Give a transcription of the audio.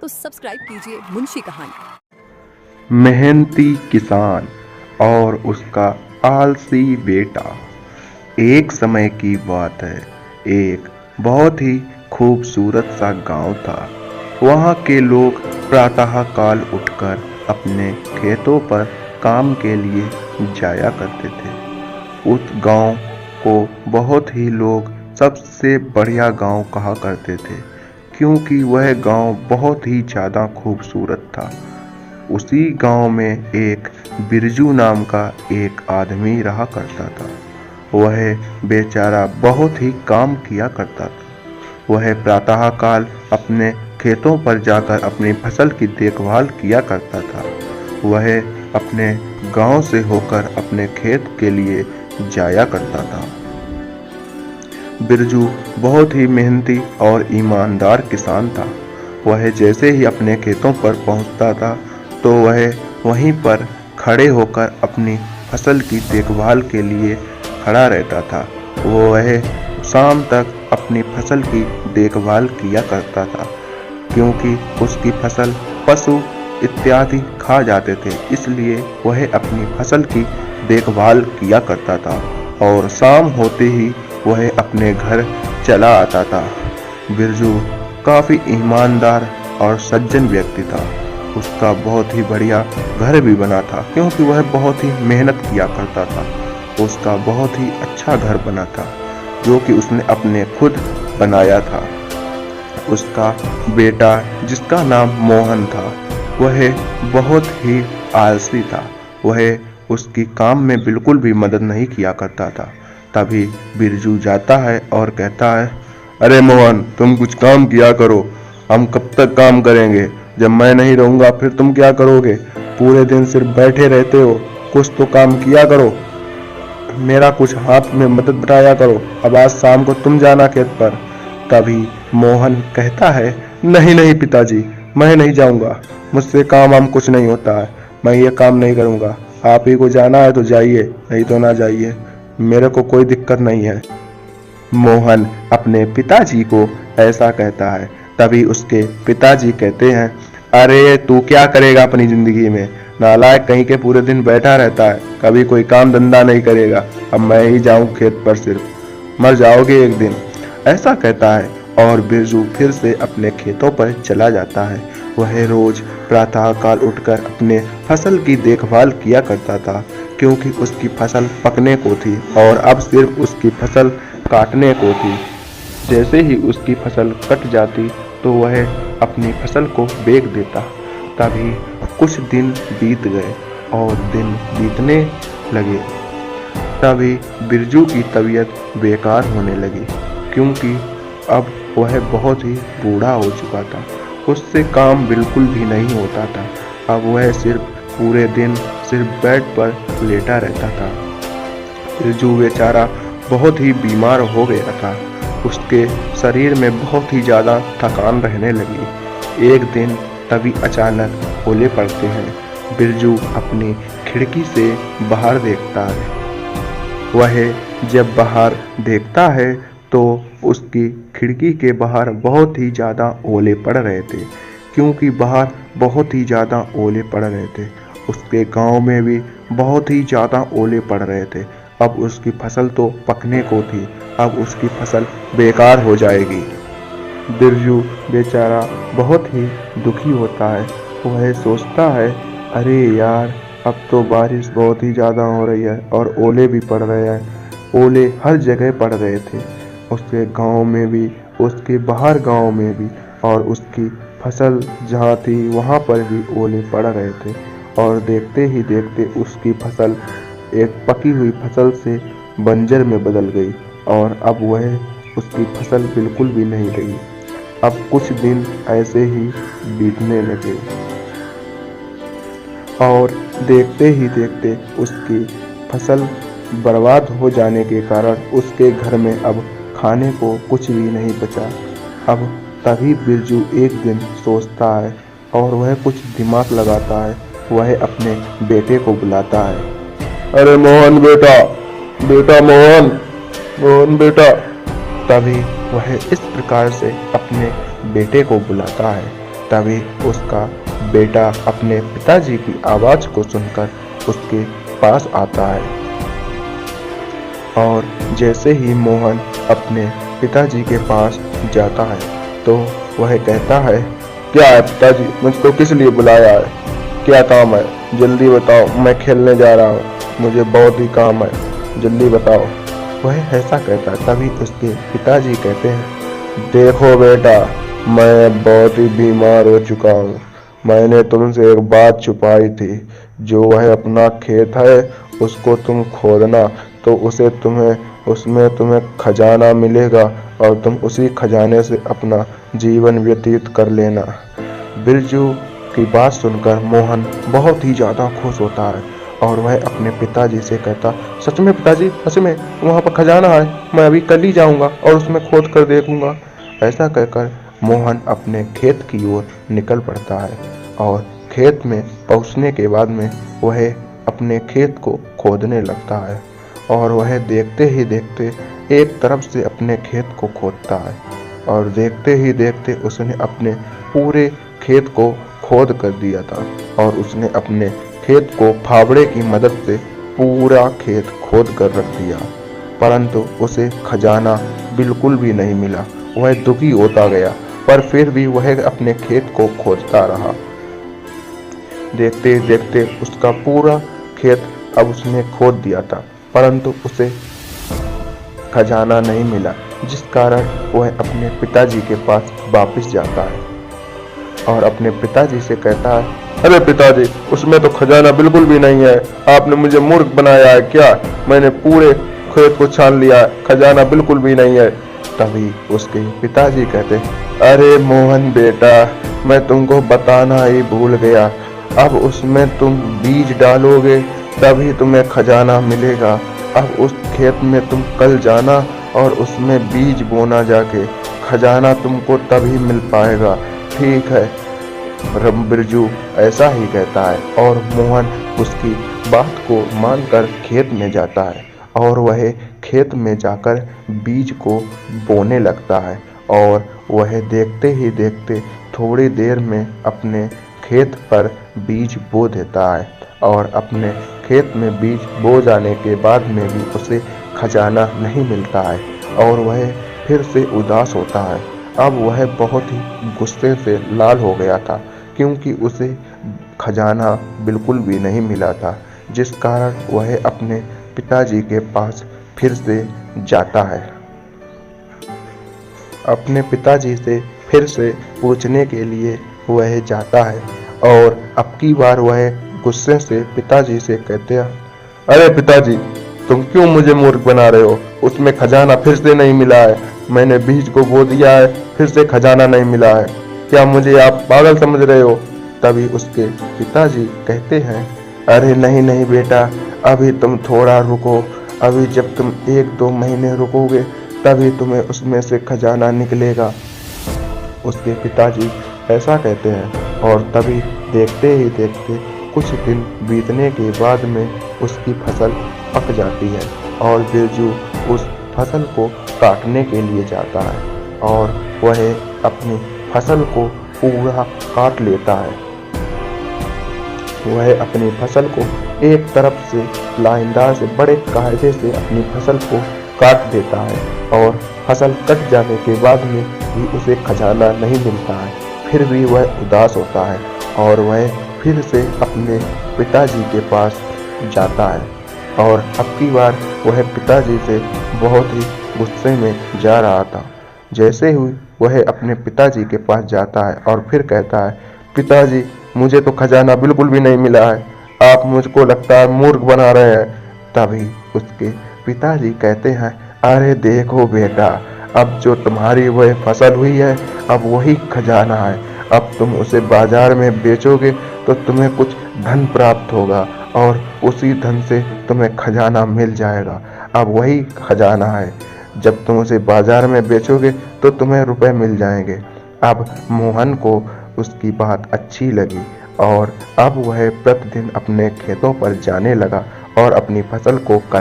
तो सब्सक्राइब कीजिए मुंशी कहानी। मेहनती किसान और उसका आलसी बेटा। एक समय की बात है, एक बहुत ही खूबसूरत सा गांव था। वहां के लोग प्रातः काल उठकर अपने खेतों पर काम के लिए जाया करते थे। उस गांव को बहुत ही लोग सबसे बढ़िया गांव कहा करते थे, क्योंकि वह गांव बहुत ही ज़्यादा खूबसूरत था। उसी गांव में एक बिरजू नाम का एक आदमी रहा करता था। वह बेचारा बहुत ही काम किया करता था। वह प्रातःकाल अपने खेतों पर जाकर अपनी फसल की देखभाल किया करता था। वह अपने गांव से होकर अपने खेत के लिए जाया करता था। बिरजू बहुत ही मेहनती और ईमानदार किसान था। वह जैसे ही अपने खेतों पर पहुंचता था तो वह वहीं पर खड़े होकर अपनी फसल की देखभाल के लिए खड़ा रहता था। वह शाम तक अपनी फसल की देखभाल किया करता था, क्योंकि उसकी फसल पशु इत्यादि खा जाते थे, इसलिए वह अपनी फसल की देखभाल किया करता था और शाम होते ही वह अपने घर चला आता था। बिरजू काफ़ी ईमानदार और सज्जन व्यक्ति था। उसका बहुत ही बढ़िया घर भी बना था, क्योंकि वह बहुत ही मेहनत किया करता था। उसका बहुत ही अच्छा घर बना था, जो कि उसने अपने खुद बनाया था। उसका बेटा, जिसका नाम मोहन था, वह बहुत ही आलसी था। वह उसकी काम में बिल्कुल भी मदद नहीं किया करता था। तभी बिरजू जाता है और कहता है, अरे मोहन, तुम कुछ काम किया करो। हम कब तक काम करेंगे? जब मैं नहीं रहूंगा फिर तुम क्या करोगे? पूरे दिन सिर्फ बैठे रहते हो, कुछ तो काम किया करो। मेरा कुछ हाथ में मदद बटाया करो। अब आज शाम को तुम जाना खेत पर। तभी मोहन कहता है, नहीं नहीं पिताजी, मैं नहीं जाऊंगा। मुझसे काम वाम कुछ नहीं होता है। मैं ये काम नहीं करूंगा। आप ही को जाना है तो जाइए, नहीं तो ना जाइए। मेरे को कोई दिक्कत नहीं है। मोहन अपने पिताजी को ऐसा कहता है। तभी उसके पिताजी कहते हैं, अरे तू क्या करेगा अपनी जिंदगी में? नालायक कहीं के, पूरे दिन बैठा रहता है, कभी कोई काम धंधा नहीं करेगा। अब मैं ही जाऊं खेत पर, सिर्फ मर जाओगे एक दिन। ऐसा कहता है और बिरजू फिर से अपने खेतों पर चला जाता है। वह रोज प्रातःकाल उठकर अपने फसल की देखभाल किया करता था, क्योंकि उसकी फसल पकने को थी और अब सिर्फ उसकी फसल काटने को थी। जैसे ही उसकी फसल कट जाती तो वह अपनी फसल को बेच देता। तभी कुछ दिन बीत गए और दिन बीतने लगे। तभी बिरजू की तबीयत बेकार होने लगी, क्योंकि अब वह बहुत ही बूढ़ा हो चुका था। उससे काम बिल्कुल भी नहीं होता था। अब वह सिर्फ पूरे दिन सिर्फ बेड पर लेटा रहता था। बिरजू बेचारा बहुत ही बीमार हो गया था। उसके शरीर में बहुत ही ज़्यादा थकान रहने लगी। एक दिन तभी अचानक ओले पड़ते हैं। बिरजू अपनी खिड़की से बाहर देखता है। वह जब बाहर देखता है तो उसकी खिड़की के बाहर बहुत ही ज़्यादा ओले पड़ रहे थे, क्योंकि बाहर बहुत ही ज़्यादा ओले पड़ रहे थे। उसके गांव में भी बहुत ही ज़्यादा ओले पड़ रहे थे। अब उसकी फसल तो पकने को थी, अब उसकी फसल बेकार हो जाएगी। बिरजू बेचारा बहुत ही दुखी होता है। वह सोचता है, अरे यार, अब तो बारिश बहुत ही ज़्यादा हो रही है और ओले भी पड़ रहे हैं। ओले हर जगह पड़ रहे थे, उसके गांव में भी, उसके बाहर गांव में भी, और उसकी फसल जहाँ थी वहाँ पर भी ओले पड़ रहे थे। और देखते ही देखते उसकी फसल एक पकी हुई फसल से बंजर में बदल गई और अब वह उसकी फसल बिल्कुल भी नहीं रही। अब कुछ दिन ऐसे ही बीतने लगे और देखते ही देखते उसकी फसल बर्बाद हो जाने के कारण उसके घर में अब खाने को कुछ भी नहीं बचा। अब तभी बिरजू एक दिन सोचता है और वह कुछ दिमाग लगाता है। वह अपने बेटे को बुलाता है, अरे मोहन बेटा, बेटा मोहन, मोहन बेटा। तभी वह इस प्रकार से अपने बेटे को बुलाता है। तभी उसका बेटा अपने पिताजी की आवाज़ को सुनकर उसके पास आता है और जैसे ही मोहन अपने पिताजी के पास जाता है तो वह कहता है, क्या है पिताजी, मुझको किस लिए बुलाया है? क्या काम है? जल्दी बताओ, मैं खेलने जा रहा हूँ, मुझे बहुत ही काम है, जल्दी बताओ। वह ऐसा कहता है तभी उसके पिताजी कहते हैं, देखो बेटा, मैं बहुत ही बीमार हो चुका हूँ। मैंने तुमसे एक बात छुपाई थी, जो वह अपना खेत है उसको तुम खोदना तो उसमें तुम्हें खजाना मिलेगा और तुम उसी खजाने से अपना जीवन व्यतीत कर लेना। बिरजू की बात सुनकर मोहन बहुत ही ज़्यादा खुश होता है और वह अपने पिताजी से कहता, सच में पिताजी, सच में वहाँ पर खजाना है, मैं अभी कल ही जाऊँगा और उसमें खोद कर देखूँगा। ऐसा कहकर मोहन अपने खेत की ओर निकल पड़ता है और खेत में पहुँचने के बाद में वह अपने खेत को खोदने लगता है और वह देखते ही देखते एक तरफ से अपने खेत को खोदता है और देखते ही देखते उसने अपने पूरे खेत को खोद कर दिया था और उसने अपने खेत को फावड़े की मदद से पूरा खेत खोद कर रख दिया, परंतु उसे खजाना बिल्कुल भी नहीं मिला। वह दुखी होता गया, पर फिर भी वह अपने खेत को खोदता रहा। देखते देखते उसका पूरा खेत अब उसने खोद दिया था, परंतु उसे खजाना नहीं मिला, जिस कारण वह अपने पिताजी के पास वापस जाता है और अपने पिताजी से कहता है, अरे पिताजी, उसमें तो खजाना बिल्कुल भी नहीं है, आपने मुझे मूर्ख बनाया है क्या? मैंने पूरे खेत को छान लिया, खजाना बिल्कुल भी नहीं है। तभी उसके पिताजी कहते, अरे मोहन बेटा, मैं तुमको बताना ही भूल गया, अब उसमें तुम बीज डालोगे तभी तुम्हें खजाना मिलेगा। अब उस खेत में तुम कल जाना और उसमें बीज बोना जाके, खजाना तुमको तभी मिल पाएगा। ठीक है। बिरजू ऐसा ही कहता है और मोहन उसकी बात को मानकर खेत में जाता है और वह खेत में जाकर बीज को बोने लगता है और वह देखते ही देखते थोड़ी देर में अपने खेत पर बीज बो देता है और अपने खेत में बीज बो जाने के बाद में भी उसे खजाना नहीं मिलता है और वह फिर से उदास होता है। अब वह बहुत ही गुस्से से लाल हो गया था क्योंकि उसे खजाना बिल्कुल भी नहीं मिला था, जिस कारण वह अपने पिताजी के पास फिर से जाता है। अपने पिताजी से फिर से पूछने के लिए वह जाता है और अब की बार वह गुस्से से पिताजी से कहते हैं, अरे पिताजी, तुम क्यों मुझे मूर्ख बना रहे हो? उसमें खजाना फिर से नहीं मिला है, मैंने बीज को बो दिया है, फिर से खजाना नहीं मिला है, क्या मुझे आप पागल समझ रहे हो? तभी उसके पिताजी कहते हैं, अरे नहीं नहीं बेटा, अभी तुम थोड़ा रुको, अभी जब तुम 1-2 महीने रुकोगे तभी तुम्हें उसमें से खजाना निकलेगा। उसके पिताजी ऐसा कहते हैं और तभी देखते ही देखते कुछ दिन बीतने के बाद में उसकी फसल पक जाती है और बिरजू उस फसल को काटने के लिए जाता है और वह अपनी फसल को पूरा काट लेता है। वह अपनी फसल को एक तरफ से लाइनदार से बड़े कायदे से अपनी फसल को काट देता है और फसल कट जाने के बाद में भी उसे खजाना नहीं मिलता है। फिर भी वह उदास होता है और वह फिर से अपने पिताजी के पास जाता है और अब की बार वह पिताजी से बहुत ही गुस्से में जा रहा था। जैसे ही वह अपने पिताजी के पास जाता है और फिर कहता है, पिताजी, मुझे तो खजाना बिल्कुल भी नहीं मिला है, आप मुझको लगता है मूर्ख बना रहे हैं। तभी उसके पिताजी कहते हैं, अरे देखो बेटा, अब जो तुम्हारी वह फसल हुई है अब वही खजाना है, अब तुम उसे बाजार में बेचोगे तो तुम्हें कुछ धन प्राप्त होगा और उसी धन से तुम्हें खजाना मिल जाएगा। अब वही खजाना है, जब तुम उसे बाजार में बेचोगे तो तुम्हें रुपए मिल जाएंगे। अब मोहन को उसकी बात अच्छी लगी और अब वह प्रतिदिन अपने खेतों पर जाने लगा और अपनी फसल को काट